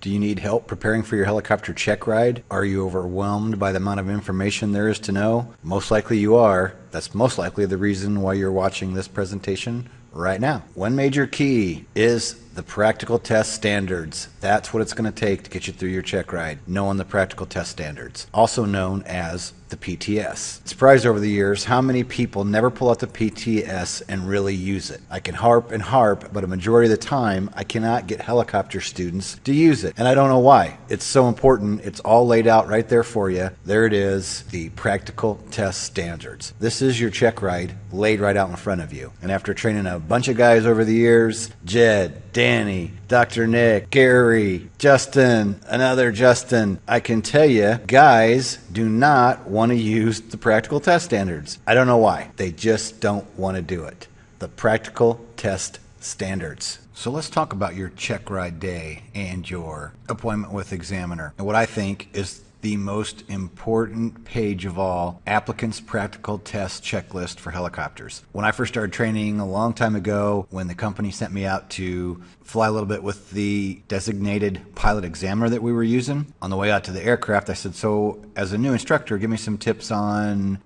Do you need help preparing for your helicopter check ride? Are you overwhelmed by the amount of information there is to know? Most likely you are. That's most likely the reason why you're watching this presentation right now. One major key is the practical test standards. That's what it's going to take to get you through your check ride, knowing the practical test standards, also known as the PTS. Surprised over the years how many people never pull out the PTS and really use it. I can harp and harp, but a majority of the time I cannot get helicopter students to use it. And I don't know why. It's so important. It's all laid out right there for you. There it is, the practical test standards. This is your check ride laid right out in front of you. And after training a bunch of guys over the years, Jed, Danny, Dr. Nick, Gary, Justin, another Justin, I can tell you, guys do not want to use the practical test standards. I don't know why. They just don't want to do it. The practical test standards. So let's talk about your check ride day and your appointment with examiner. And what I think is the most important page of all, Applicant's Practical Test Checklist for Helicopters. When I first started training a long time ago, when the company sent me out to fly a little bit with the designated pilot examiner that we were using, on the way out to the aircraft, I said, so as a new instructor, give me some tips on,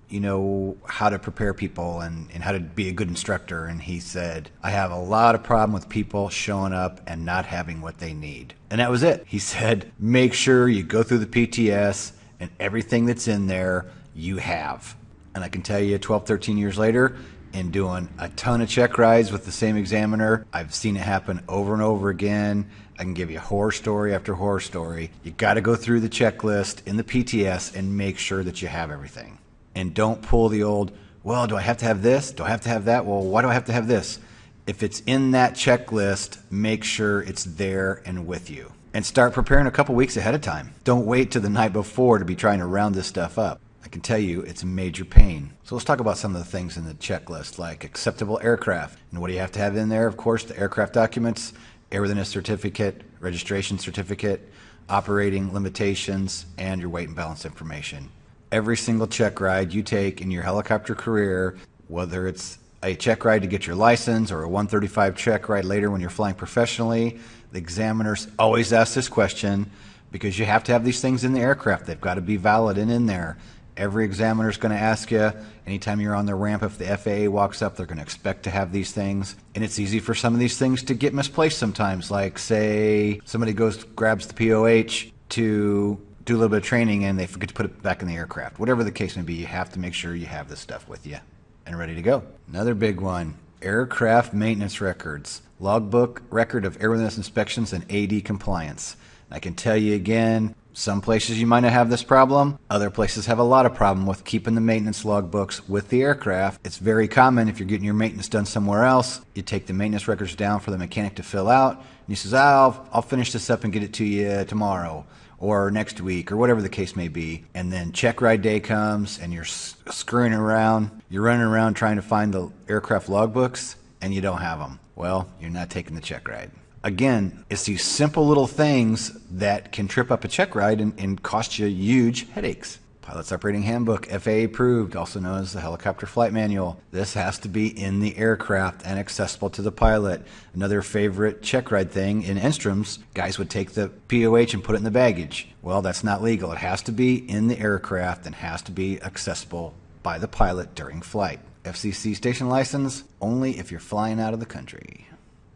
how to prepare people and how to be a good instructor. And he said, I have a lot of problem with people showing up and not having what they need. And that was it. He said, make sure you go through the PTS and everything that's in there you have. And I can tell you 12, 13 years later, in doing a ton of check rides with the same examiner, I've seen it happen over and over again. I can give you horror story after horror story. You got to go through the checklist in the PTS and make sure that you have everything. And don't pull the old, well, do I have to have this? Do I have to have that? Well, why do I have to have this? If it's in that checklist, make sure it's there and with you. And start preparing a couple weeks ahead of time. Don't wait till the night before to be trying to round this stuff up. I can tell you it's a major pain. So let's talk about some of the things in the checklist, like acceptable aircraft. And what do you have to have in there? Of course, the aircraft documents, airworthiness certificate, registration certificate, operating limitations, and your weight and balance information. Every single check ride you take in your helicopter career, whether it's a check ride to get your license or a 135 check ride later when you're flying professionally, the examiners always ask this question because you have to have these things in the aircraft. They've got to be valid and in there. Every examiner is going to ask you, anytime you're on the ramp, if the FAA walks up, they're going to expect to have these things. And it's easy for some of these things to get misplaced sometimes. Like, say, somebody grabs the POH to do a little bit of training and they forget to put it back in the aircraft. Whatever the case may be, you have to make sure you have this stuff with you and ready to go. Another big one, aircraft maintenance records. Logbook record of airworthiness inspections and AD compliance. I can tell you again, some places you might not have this problem. Other places have a lot of problem with keeping the maintenance logbooks with the aircraft. It's very common if you're getting your maintenance done somewhere else, you take the maintenance records down for the mechanic to fill out, and he says, I'll finish this up and get it to you tomorrow or next week or whatever the case may be. And then check ride day comes and you're screwing around. You're running around trying to find the aircraft logbooks and you don't have them. Well, you're not taking the check ride. Again, it's these simple little things that can trip up a check ride and cost you huge headaches. Pilot's Operating Handbook, FAA-approved, also known as the Helicopter Flight Manual. This has to be in the aircraft and accessible to the pilot. Another favorite check ride thing in Instroms, guys would take the POH and put it in the baggage. Well, that's not legal. It has to be in the aircraft and has to be accessible by the pilot during flight. FCC station license, only if you're flying out of the country.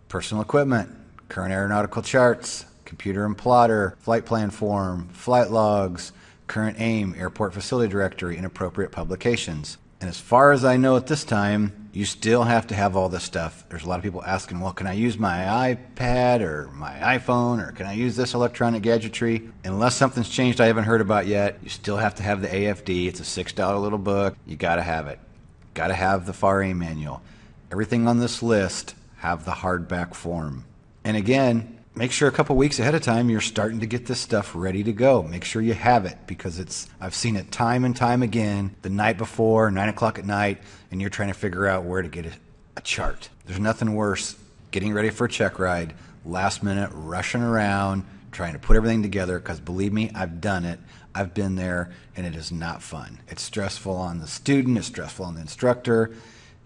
Personal equipment, current aeronautical charts, computer and plotter, flight plan form, flight logs, current AIM, airport facility directory, and appropriate publications. And as far as I know at this time, you still have to have all this stuff. There's a lot of people asking, well, can I use my iPad or my iPhone, or can I use this electronic gadgetry? Unless something's changed I haven't heard about yet, you still have to have the AFD. It's a $6 little book. You got to have it. Got to have the FAA manual. Everything on this list have the hardback form. And again, make sure a couple weeks ahead of time you're starting to get this stuff ready to go. Make sure you have it, because I've seen it time and time again the night before, 9 o'clock at night, and you're trying to figure out where to get a chart. There's nothing worse getting ready for a check ride, last minute rushing around, trying to put everything together, because believe me, I've done it. I've been there, and it is not fun. It's stressful on the student, it's stressful on the instructor.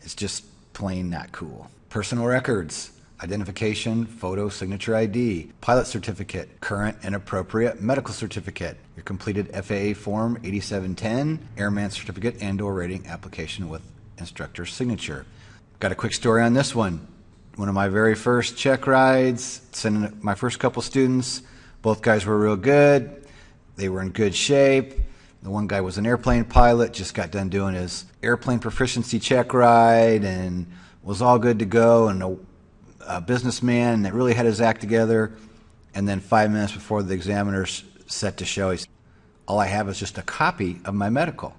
It's just plain not cool. Personal records. identification, photo, signature ID, pilot certificate, current and appropriate medical certificate, your completed FAA Form 8710, airman certificate and/or rating application with instructor signature. Got a quick story on this one. One of my very first check rides, sending my first couple students, both guys were real good. They were in good shape. The one guy was an airplane pilot, just got done doing his airplane proficiency check ride and was all good to go, and a businessman that really had his act together. And then 5 minutes before the examiner's set to show, he said, all I have is just a copy of my medical.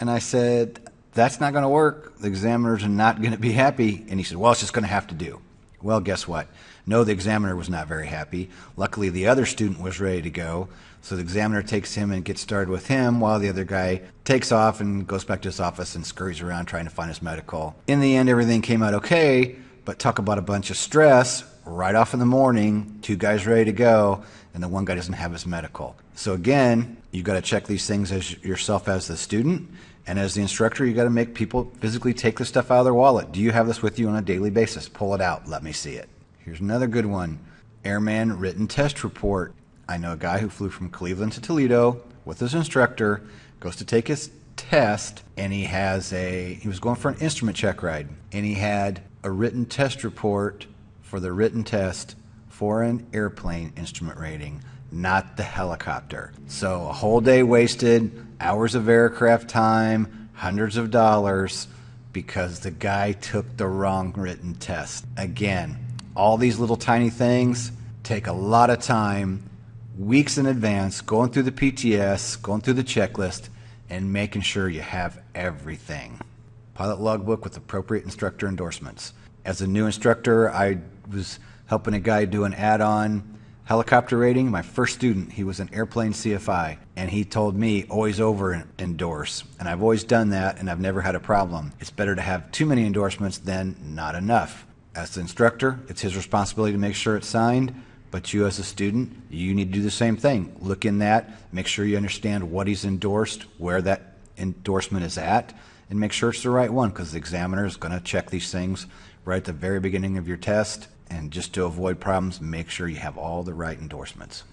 And I said, that's not going to work. The examiners are not going to be happy. And he said, well, it's just going to have to do. Well, guess what? No, the examiner was not very happy. Luckily, the other student was ready to go. So the examiner takes him and gets started with him while the other guy takes off and goes back to his office and scurries around trying to find his medical. In the end, everything came out okay, but talk about a bunch of stress. Right off in the morning, 2 guys ready to go, and the one guy doesn't have his medical. So again, you've got to check these things as yourself as the student, and as the instructor, you got to make people physically take the stuff out of their wallet. Do you have this with you on a daily basis? Pull it out. Let me see it. Here's another good one. Airman written test report. I know a guy who flew from Cleveland to Toledo with his instructor, goes to take his test, and he was going for an instrument check ride, and he had a written test report for the written test for an airplane instrument rating, not the helicopter. So a whole day wasted, hours of aircraft time, hundreds of dollars, because the guy took the wrong written test. Again, all these little tiny things take a lot of time, weeks in advance, going through the PTS, going through the checklist, and making sure you have everything. Pilot logbook with appropriate instructor endorsements. As a new instructor, I was helping a guy do an add-on helicopter rating. My first student, he was an airplane CFI, and he told me always over endorse. And I've always done that, and I've never had a problem. It's better to have too many endorsements than not enough. As the instructor, it's his responsibility to make sure it's signed, but you as a student, you need to do the same thing. Look in that, make sure you understand what he's endorsed, where that endorsement is at, and make sure it's the right one, because the examiner is going to check these things right at the very beginning of your test. And just to avoid problems, make sure you have all the right endorsements.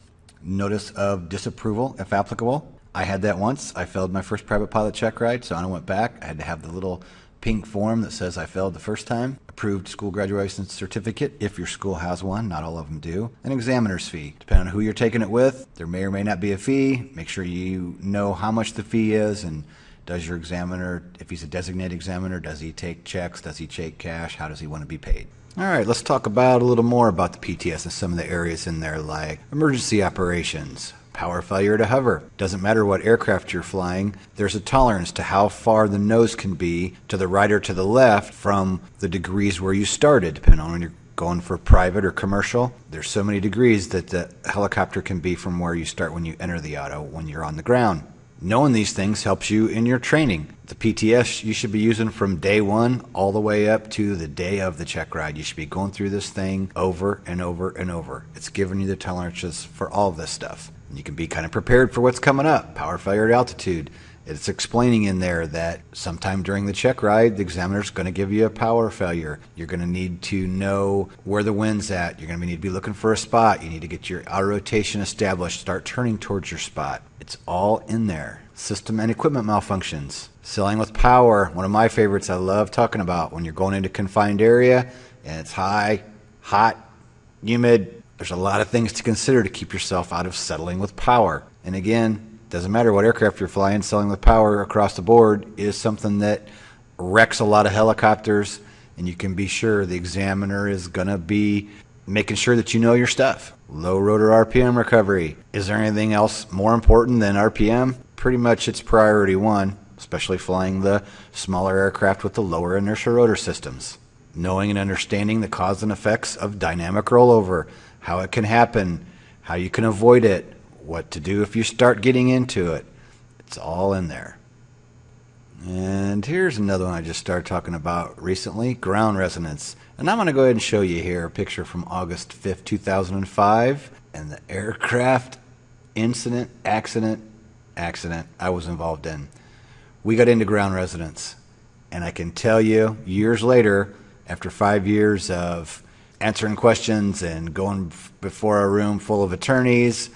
Notice of disapproval, if applicable. I had that once. I failed my first private pilot check ride, so I went back. I had to have the little pink form that says I failed the first time. Approved school graduation certificate, if your school has one. Not all of them do. An examiner's fee. Depending on who you're taking it with, there may or may not be a fee. Make sure you know how much the fee is, and does your examiner, if he's a designated examiner, does he take checks? Does he take cash? How does he want to be paid? All right, let's talk about a little more about the PTS and some of the areas in there, like emergency operations, power failure to hover. Doesn't matter what aircraft you're flying, there's a tolerance to how far the nose can be to the right or to the left from the degrees where you started, depending on when you're going for private or commercial. There's so many degrees that the helicopter can be from where you start when you enter the auto when you're on the ground. Knowing these things helps you in your training. The PTS you should be using from day one all the way up to the day of the check ride. You should be going through this thing over and over and over. It's giving you the tolerances for all of this stuff. You can be kind of prepared for what's coming up. Power failure at altitude. It's explaining in there that sometime during the check ride, the examiner's going to give you a power failure. You're going to need to know where the wind's at. You're going to need to be looking for a spot. You need to get your outer rotation established. Start turning towards your spot. It's all in there. System and equipment malfunctions. Sailing with power. One of my favorites I love talking about when you're going into a confined area and it's high, hot, humid. There's a lot of things to consider to keep yourself out of settling with power. And again, doesn't matter what aircraft you're flying, settling with power across the board is something that wrecks a lot of helicopters, and you can be sure the examiner is going to be making sure that you know your stuff. Low rotor RPM recovery. Is there anything else more important than RPM? Pretty much it's priority one, especially flying the smaller aircraft with the lower inertial rotor systems. Knowing and understanding the cause and effects of dynamic rollover, how it can happen, how you can avoid it, what to do if you start getting into it. It's all in there. And here's another one I just started talking about recently, ground resonance. And I'm going to go ahead and show you here a picture from August 5th, 2005, and the aircraft accident I was involved in. We got into ground resonance, and I can tell you, years later, after 5 years of answering questions and going before a room full of attorneys,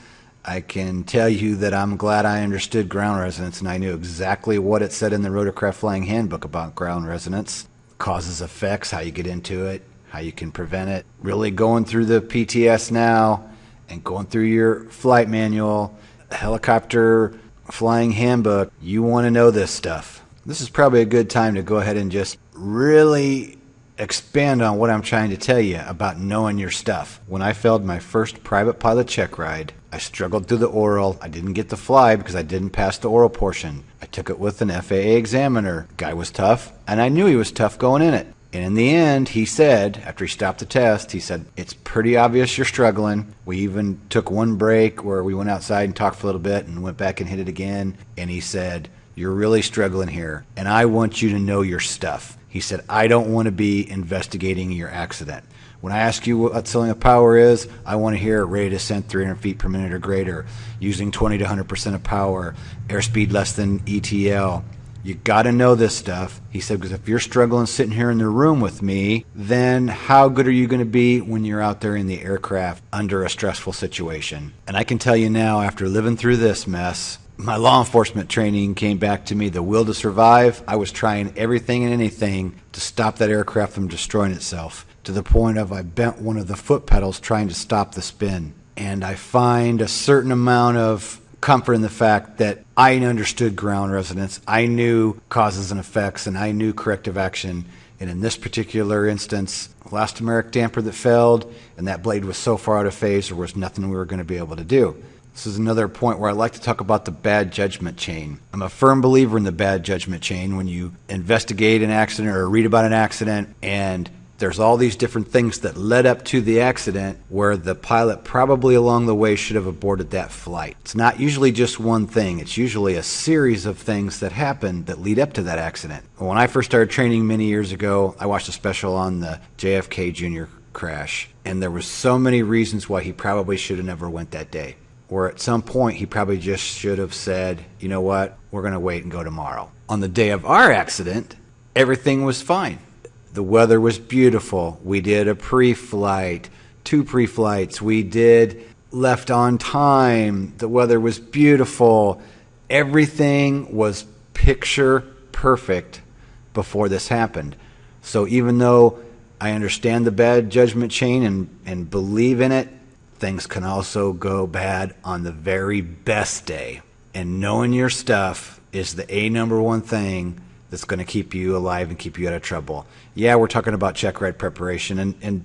I can tell you that I'm glad I understood ground resonance and I knew exactly what it said in the Rotorcraft Flying Handbook about ground resonance, causes, effects, how you get into it, how you can prevent it. Really going through the PTS now and going through your flight manual, helicopter flying handbook, you want to know this stuff. This is probably a good time to go ahead and just really expand on what I'm trying to tell you about knowing your stuff. When I failed my first private pilot check ride, I struggled through the oral. I didn't get to fly because I didn't pass the oral portion. I took it with an FAA examiner. Guy was tough, and I knew he was tough going in it. And in the end, he said, after he stopped the test, he said, it's pretty obvious you're struggling. We even took one break where we went outside and talked for a little bit and went back and hit it again. And he said, you're really struggling here, and I want you to know your stuff. He said, I don't want to be investigating your accident. When I ask you what ceiling of power is, I want to hear rate of descent 300 feet per minute or greater, using 20 to 100% of power, airspeed less than ETL. You got to know this stuff. He said, because if you're struggling sitting here in the room with me, then how good are you going to be when you're out there in the aircraft under a stressful situation? And I can tell you now, after living through this mess, my law enforcement training came back to me, the will to survive. I was trying everything and anything to stop that aircraft from destroying itself, to the point of I bent one of the foot pedals trying to stop the spin. And I find a certain amount of comfort in the fact that I understood ground resonance. I knew causes and effects, and I knew corrective action. And in this particular instance, elastomeric damper that failed, and that blade was so far out of phase, there was nothing we were going to be able to do. This is another point where I like to talk about the bad judgment chain. I'm a firm believer in the bad judgment chain. When you investigate an accident or read about an accident, and there's all these different things that led up to the accident where the pilot probably along the way should have aborted that flight. It's not usually just one thing. It's usually a series of things that happen that lead up to that accident. When I first started training many years ago, I watched a special on the JFK Jr. crash, and there was so many reasons why he probably should have never went that day. Or at some point, he probably just should have said, you know what, we're going to wait and go tomorrow. On the day of our accident, everything was fine. The weather was beautiful. We did a pre-flight, 2 pre-flights. We did left on time. The weather was beautiful. Everything was picture perfect before this happened. So even though I understand the bad judgment chain and believe in it, things can also go bad on the very best day. And knowing your stuff is the number one thing that's going to keep you alive and keep you out of trouble. Yeah, we're talking about check ride preparation, and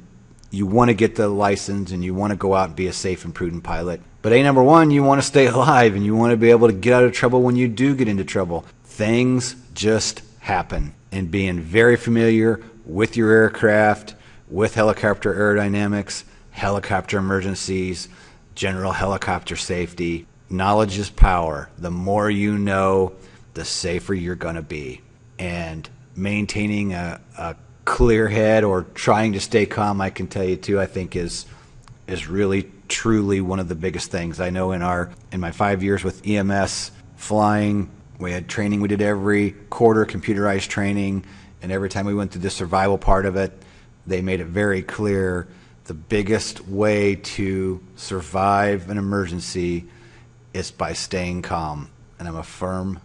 you want to get the license and you want to go out and be a safe and prudent pilot. But number one, you want to stay alive and you want to be able to get out of trouble when you do get into trouble. Things just happen. And being very familiar with your aircraft, with helicopter aerodynamics, helicopter emergencies, general helicopter safety. Knowledge is power. The more you know, the safer you're going to be. And maintaining a clear head or trying to stay calm, I can tell you too, I think is really truly one of the biggest things. I know in my 5 years with EMS flying, we had training. We did every quarter computerized training, and every time we went through the survival part of it, they made it very clear the biggest way to survive an emergency is by staying calm. And I'm a firm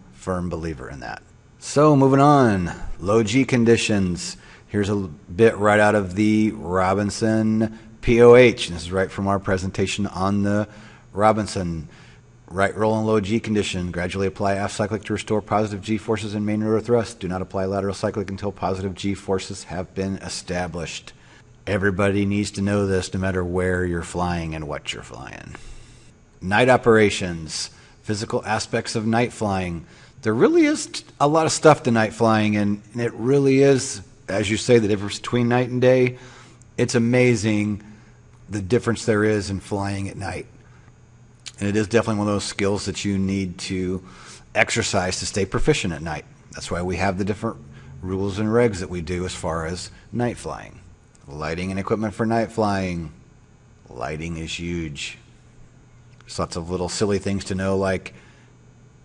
believer in that. So moving on, low G conditions. Here's a bit right out of the Robinson POH. This is right from our presentation on the Robinson. Right roll and low G condition. Gradually apply aft cyclic to restore positive G forces in main rotor thrust. Do not apply lateral cyclic until positive G forces have been established. Everybody needs to know this no matter where you're flying and what you're flying. Night operations, physical aspects of night flying. There really is a lot of stuff to night flying, and it really is, as you say, the difference between night and day. It's amazing the difference there is in flying at night. And it is definitely one of those skills that you need to exercise to stay proficient at night. That's why we have the different rules and regs that we do as far as night flying. Lighting and equipment for night flying. Lighting is huge. There's lots of little silly things to know, like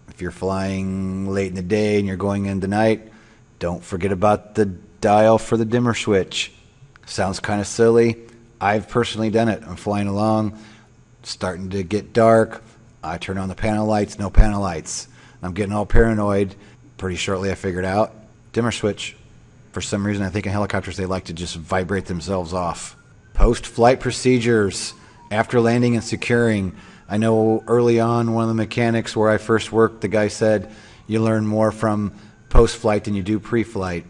if you're flying late in the day and you're going into night, don't forget about the dial for the dimmer switch. Sounds kind of silly, I've personally done it. I'm flying along, starting to get dark. I turn on the panel lights, no panel lights. I'm getting all paranoid. Pretty shortly I figured out, dimmer switch. For some reason, I think in helicopters they like to just vibrate themselves off. Post-flight procedures, after landing and securing. I know early on, one of the mechanics where I first worked, the guy said, you learn more from post-flight than you do pre-flight.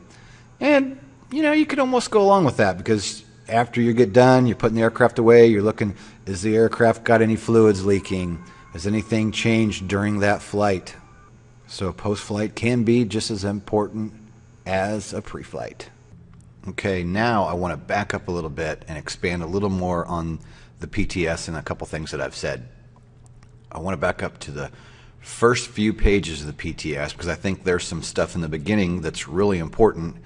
And, you know, you could almost go along with that, because after you get done, you're putting the aircraft away, you're looking, is the aircraft got any fluids leaking? Has anything changed during that flight? So post-flight can be just as important as a pre-flight. Okay, now I want to back up a little bit and expand a little more on the PTS and a couple things that I've said. I want to back up to the first few pages of the PTS because I think there's some stuff in the beginning that's really important.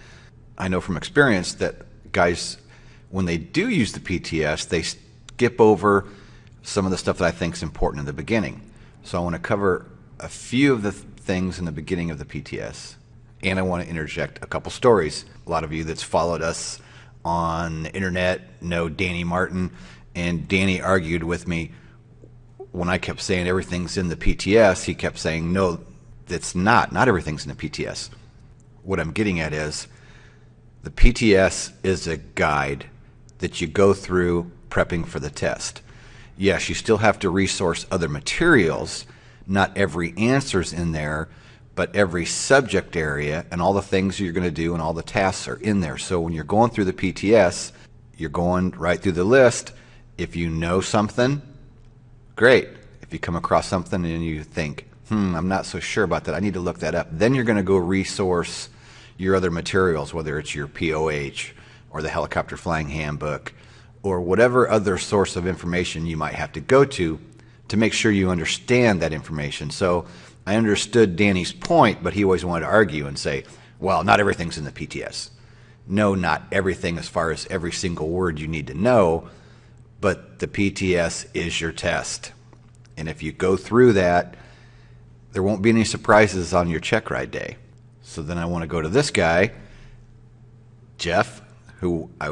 I know from experience that guys, when they do use the PTS, they skip over some of the stuff that I think is important in the beginning. So I want to cover a few of the things in the beginning of the PTS. And I want to interject a couple stories. A lot of you that's followed us on the internet know Danny Martin, and Danny argued with me when I kept saying everything's in the PTS. He kept saying, no, it's not. Not everything's in the PTS. What I'm getting at is the PTS is a guide that you go through prepping for the test. Yes, you still have to resource other materials. Not every answer's in there, but every subject area and all the things you're going to do and all the tasks are in there. So when you're going through the PTS, you're going right through the list. If you know something, great. If you come across something and you think, I'm not so sure about that, I need to look that up, then you're going to go resource your other materials, whether it's your POH or the helicopter flying handbook or whatever other source of information you might have to go to make sure you understand that information. So I understood Danny's point, but he always wanted to argue and say, well, not everything's in the PTS. No, not everything as far as every single word you need to know, but the PTS is your test. And if you go through that, there won't be any surprises on your check ride day. So then I want to go to this guy, Jeff, who I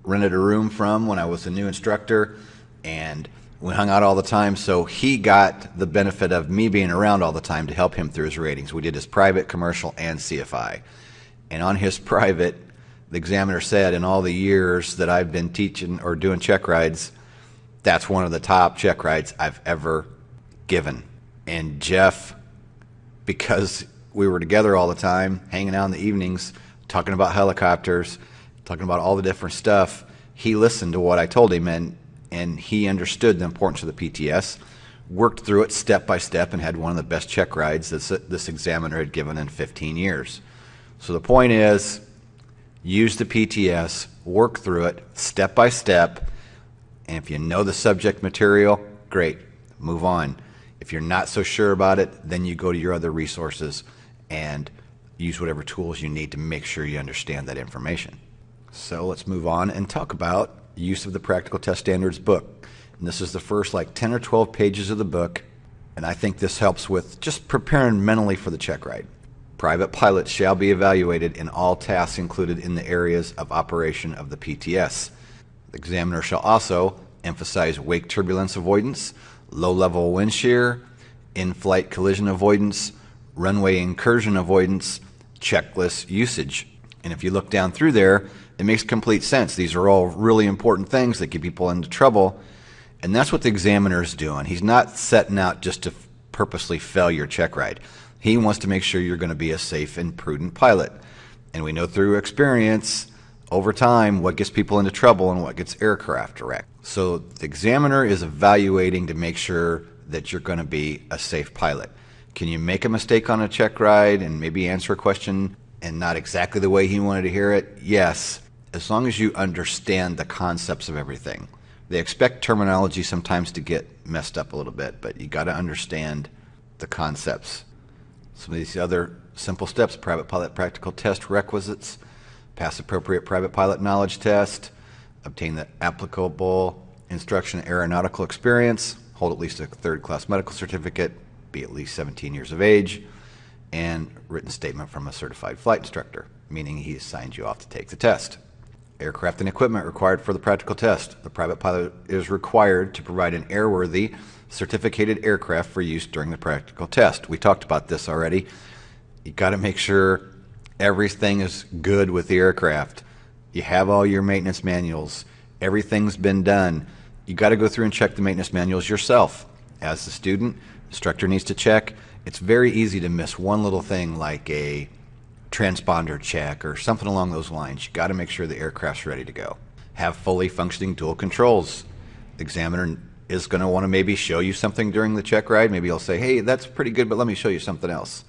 rented a room from when I was a new instructor, and we hung out all the time, so he got the benefit of me being around all the time to help him through his ratings. We did his private, commercial, and CFI. And on his private, the examiner said in all the years that I've been teaching or doing check rides, that's one of the top check rides I've ever given. And Jeff, because we were together all the time, hanging out in the evenings, talking about helicopters, talking about all the different stuff, he listened to what I told him, and he understood the importance of the PTS, worked through it step by step, and had one of the best check rides that this examiner had given in 15 years. So the point is, use the PTS, work through it step by step, and if you know the subject material, great, move on. If you're not so sure about it, then you go to your other resources and use whatever tools you need to make sure you understand that information. So let's move on and talk about use of the Practical Test Standards book. And this is the first 10 or 12 pages of the book, and I think this helps with just preparing mentally for the check ride. Private pilots shall be evaluated in all tasks included in the areas of operation of the PTS. The examiner shall also emphasize wake turbulence avoidance, low-level wind shear, in-flight collision avoidance, runway incursion avoidance, checklist usage. And if you look down through there, it makes complete sense. These are all really important things that get people into trouble, and that's what the examiner is doing. He's not setting out just to purposely fail your check ride. He wants to make sure you're going to be a safe and prudent pilot. And we know through experience, over time, what gets people into trouble and what gets aircraft wrecked. So the examiner is evaluating to make sure that you're going to be a safe pilot. Can you make a mistake on a check ride and maybe answer a question and not exactly the way he wanted to hear it? Yes, as long as you understand the concepts of everything. They expect terminology sometimes to get messed up a little bit, but you got to understand the concepts. Some of these other simple steps: private pilot practical test requisites, pass appropriate private pilot knowledge test, obtain the applicable instruction aeronautical experience, hold at least a third-class medical certificate, be at least 17 years of age, and written statement from a certified flight instructor, meaning he signed you off to take the test. Aircraft and equipment required for the practical test. The private pilot is required to provide an airworthy, certificated aircraft for use during the practical test. We talked about this already. You got to make sure everything is good with the aircraft. You have all your maintenance manuals. Everything's been done. You got to go through and check the maintenance manuals yourself. As the student, instructor needs to check. It's very easy to miss one little thing like a transponder check or something along those lines. You got to make sure the aircraft's ready to go. Have fully functioning dual controls. The examiner is going to want to maybe show you something during the check ride. Maybe he'll say, hey, that's pretty good, but let me show you something else.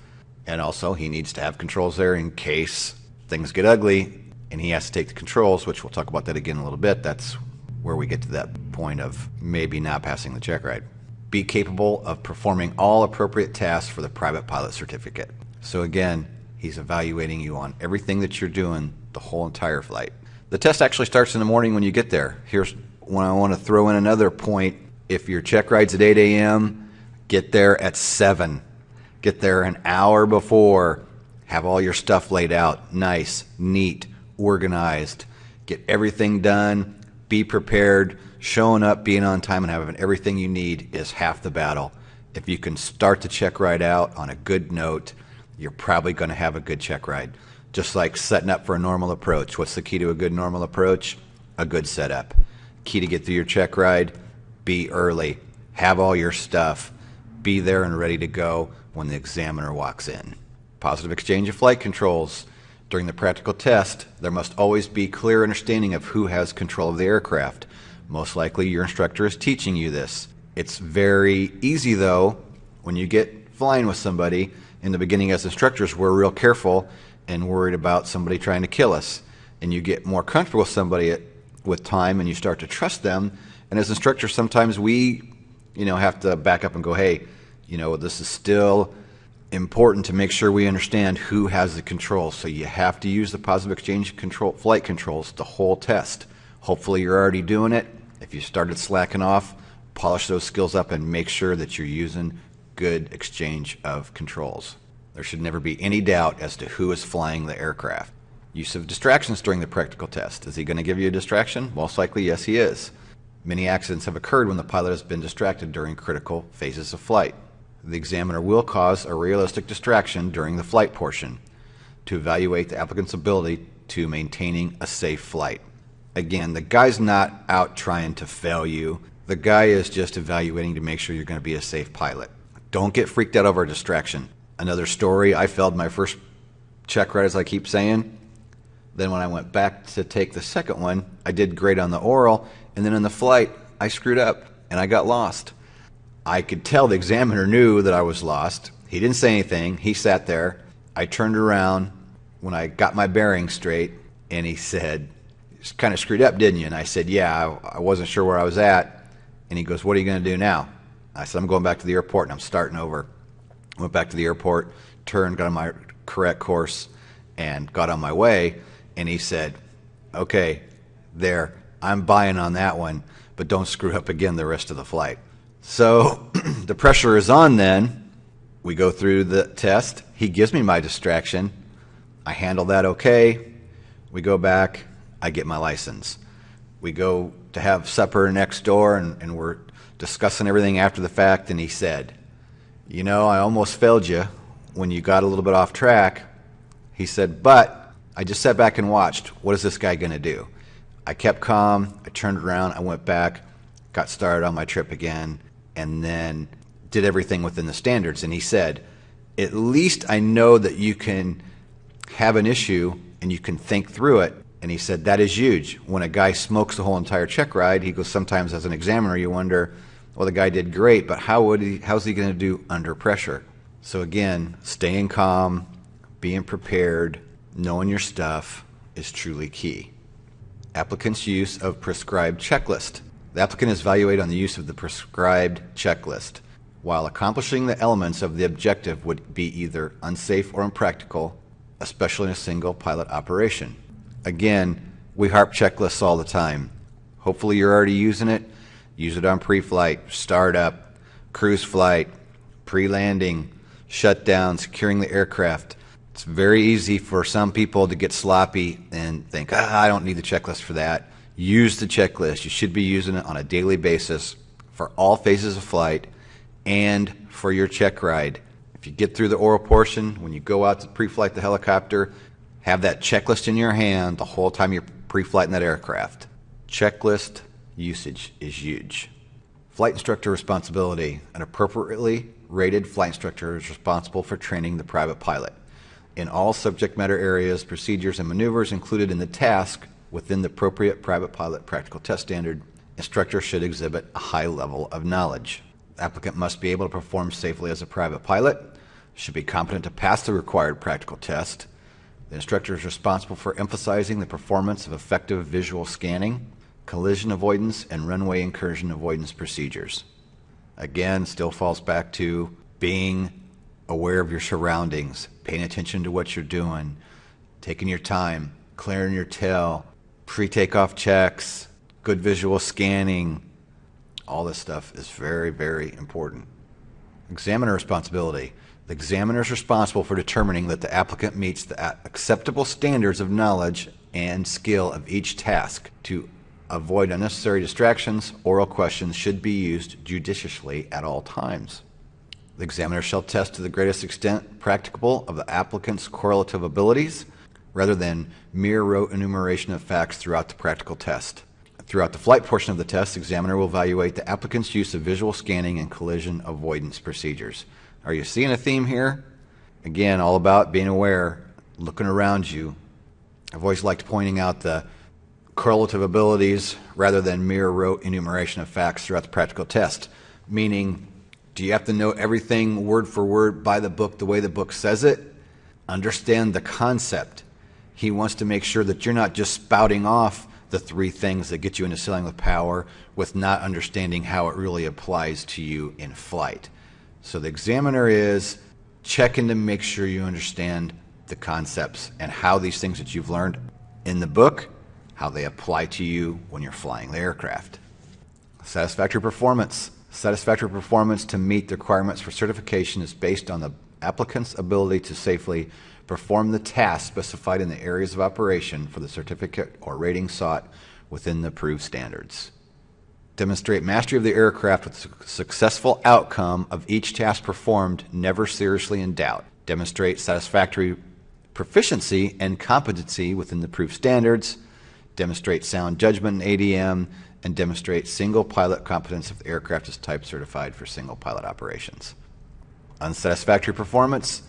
And also, he needs to have controls there in case things get ugly and he has to take the controls, which we'll talk about that again in a little bit. That's where we get to that point of maybe not passing the check ride. Be capable of performing all appropriate tasks for the private pilot certificate. So again, he's evaluating you on everything that you're doing the whole entire flight. The test actually starts in the morning when you get there. Here's when I want to throw in another point. If your check ride's at 8 a.m., get there at 7. Get there an hour before. Have all your stuff laid out, nice, neat, organized. Get everything done. Be prepared. Showing up, being on time, and having everything you need is half the battle. If you can start the check ride out on a good note, you're probably going to have a good check ride. Just like setting up for a normal approach. What's the key to a good normal approach? A good setup. Key to get through your check ride, be early. Have all your stuff. Be there and ready to go when the examiner walks in. Positive exchange of flight controls. During the practical test, there must always be clear understanding of who has control of the aircraft. Most likely your instructor is teaching you this. It's very easy though, when you get flying with somebody. In the beginning as instructors, we're real careful and worried about somebody trying to kill us. And you get more comfortable with somebody with time and you start to trust them. And as instructors, sometimes we, have to back up and go, hey, this is still important to make sure we understand who has the control. So you have to use the positive exchange flight controls the whole test. Hopefully you're already doing it. If you started slacking off, polish those skills up and make sure that you're using good exchange of controls. There should never be any doubt as to who is flying the aircraft. Use of distractions during the practical test. Is he going to give you a distraction? Most likely, yes, he is. Many accidents have occurred when the pilot has been distracted during critical phases of flight. The examiner will cause a realistic distraction during the flight portion to evaluate the applicant's ability to maintaining a safe flight. Again, the guy's not out trying to fail you. The guy is just evaluating to make sure you're going to be a safe pilot. Don't get freaked out over a distraction. Another story, I failed my first check ride, as I keep saying. Then when I went back to take the second one, I did great on the oral, and then in the flight, I screwed up, and I got lost. I could tell the examiner knew that I was lost. He didn't say anything. He sat there. I turned around when I got my bearings straight, and he said, "You kind of screwed up, didn't you?" And I said, "Yeah, I wasn't sure where I was at." And he goes, "What are you going to do now?" I said, "I'm going back to the airport, and I'm starting over." Went back to the airport, turned, got on my correct course, and got on my way. And he said, "Okay, there, I'm buying on that one, but don't screw up again the rest of the flight." So the pressure is on then. We go through the test. He gives me my distraction. I handle that okay. We go back. I get my license. We go to have supper next door, and we're discussing everything after the fact, and he said, "I almost failed you when you got a little bit off track." He said, "But I just sat back and watched. What is this guy going to do?" I kept calm. I turned around. I went back, got started on my trip again, and then did everything within the standards. And he said, "At least I know that you can have an issue and you can think through it." And he said, "That is huge. When a guy smokes the whole entire check ride," he goes, "sometimes as an examiner you wonder, well, the guy did great, but how's he going to do under pressure?" So again, staying calm, being prepared, knowing your stuff is truly key. Applicant's use of prescribed checklist. The applicant is evaluated on the use of the prescribed checklist. While accomplishing the elements of the objective would be either unsafe or impractical, especially in a single pilot operation. Again, we harp checklists all the time. Hopefully you're already using it. Use it on pre-flight, startup, cruise flight, pre-landing, shutdown, securing the aircraft. It's very easy for some people to get sloppy and think, I don't need the checklist for that. Use the checklist. You should be using it on a daily basis for all phases of flight and for your check ride. If you get through the oral portion, when you go out to pre-flight the helicopter, have that checklist in your hand the whole time you're pre-flighting that aircraft. Checklist usage is huge. Flight instructor responsibility. An appropriately rated flight instructor is responsible for training the private pilot in all subject matter areas, procedures, and maneuvers included in the task within the appropriate private pilot practical test standard. Instructor should exhibit a high level of knowledge. The applicant must be able to perform safely as a private pilot, should be competent to pass the required practical test. The instructor is responsible for emphasizing the performance of effective visual scanning, collision avoidance, and runway incursion avoidance procedures. Again, still falls back to being aware of your surroundings, paying attention to what you're doing, taking your time, clearing your tail, pre-takeoff checks, good visual scanning. All this stuff is very, very important. Examiner responsibility. The examiner is responsible for determining that the applicant meets the acceptable standards of knowledge and skill of each task. To avoid unnecessary distractions, oral questions should be used judiciously at all times. The examiner shall test to the greatest extent practicable of the applicant's correlative abilities, rather than mere rote enumeration of facts throughout the practical test. Throughout the flight portion of the test, the examiner will evaluate the applicant's use of visual scanning and collision avoidance procedures. Are you seeing a theme here? Again, all about being aware, looking around you. I've always liked pointing out the correlative abilities rather than mere rote enumeration of facts throughout the practical test, meaning, do you have to know everything word for word by the book the way the book says it? Understand the concept. He wants to make sure that you're not just spouting off the three things that get you into sailing with power with not understanding how it really applies to you in flight. So the examiner is checking to make sure you understand the concepts and how these things that you've learned in the book, how they apply to you when you're flying the aircraft. Satisfactory performance. Satisfactory performance to meet the requirements for certification is based on the applicant's ability to safely perform the tasks specified in the areas of operation for the certificate or rating sought within the approved standards. Demonstrate mastery of the aircraft with the successful outcome of each task performed, never seriously in doubt. Demonstrate satisfactory proficiency and competency within the approved standards. Demonstrate sound judgment in ADM, and demonstrate single pilot competence if the aircraft is type certified for single pilot operations. Unsatisfactory performance,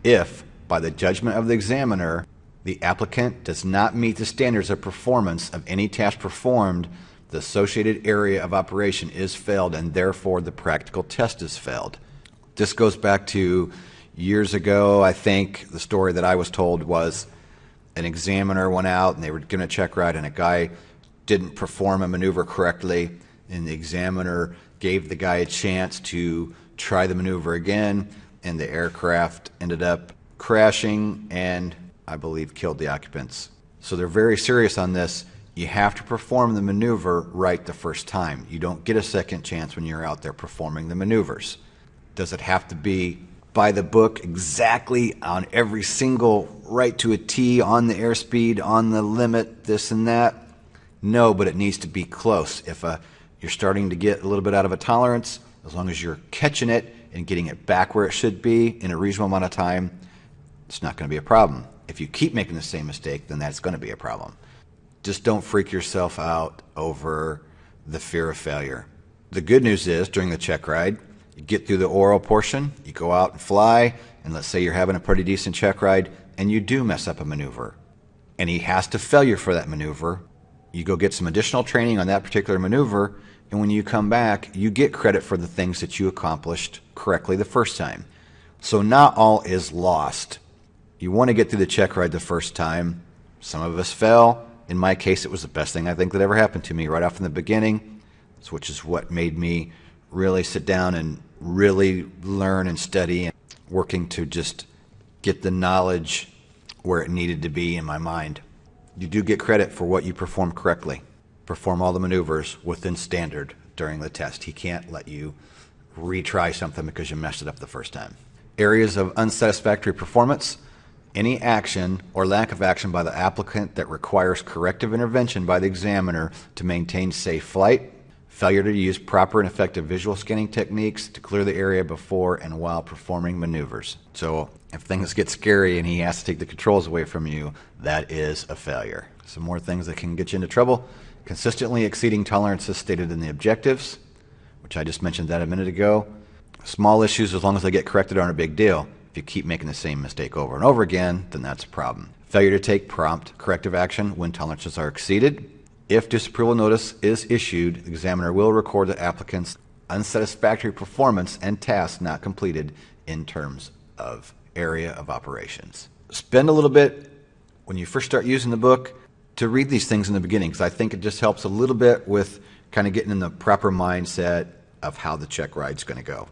if, by the judgment of the examiner, the applicant does not meet the standards of performance of any task performed, the associated area of operation is failed, and therefore the practical test is failed. This goes back to years ago. I think the story that I was told was an examiner went out and they were going to check ride, and a guy didn't perform a maneuver correctly, and the examiner gave the guy a chance to try the maneuver again, and the aircraft ended up crashing and I believe killed the occupants. So they're very serious on this. You have to perform the maneuver right the first time. You don't get a second chance when you're out there performing the maneuvers. Does it have to be by the book exactly on every single right to a T, on the airspeed, on the limit, this and that? No, but it needs to be close. If you're starting to get a little bit out of a tolerance, as long as you're catching it and getting it back where it should be in a reasonable amount of time, it's not going to be a problem. If you keep making the same mistake, then that's going to be a problem. Just don't freak yourself out over the fear of failure. The good news is, during the check ride, you get through the oral portion, you go out and fly, and let's say you're having a pretty decent check ride, and you do mess up a maneuver, and he has to fail you for that maneuver. You go get some additional training on that particular maneuver, and when you come back, you get credit for the things that you accomplished correctly the first time. So not all is lost. You want to get through the check ride the first time. Some of us fell. In my case, it was the best thing I think that ever happened to me right off in the beginning, which is what made me really sit down and really learn and study, and working to just get the knowledge where it needed to be in my mind. You do get credit for what you perform correctly. Perform all the maneuvers within standard during the test. He can't let you retry something because you messed it up the first time. Areas of unsatisfactory performance. Any action or lack of action by the applicant that requires corrective intervention by the examiner to maintain safe flight, failure to use proper and effective visual scanning techniques to clear the area before and while performing maneuvers. So if things get scary and he has to take the controls away from you, that is a failure. Some more things that can get you into trouble. Consistently exceeding tolerances stated in the objectives, which I just mentioned that a minute ago. Small issues, as long as they get corrected, aren't a big deal. If you keep making the same mistake over and over again, then that's a problem. Failure to take prompt corrective action when tolerances are exceeded. If disapproval notice is issued, the examiner will record the applicant's unsatisfactory performance and tasks not completed in terms of area of operations. Spend a little bit when you first start using the book to read these things in the beginning, because I think it just helps a little bit with kind of getting in the proper mindset of how the check ride's going to go.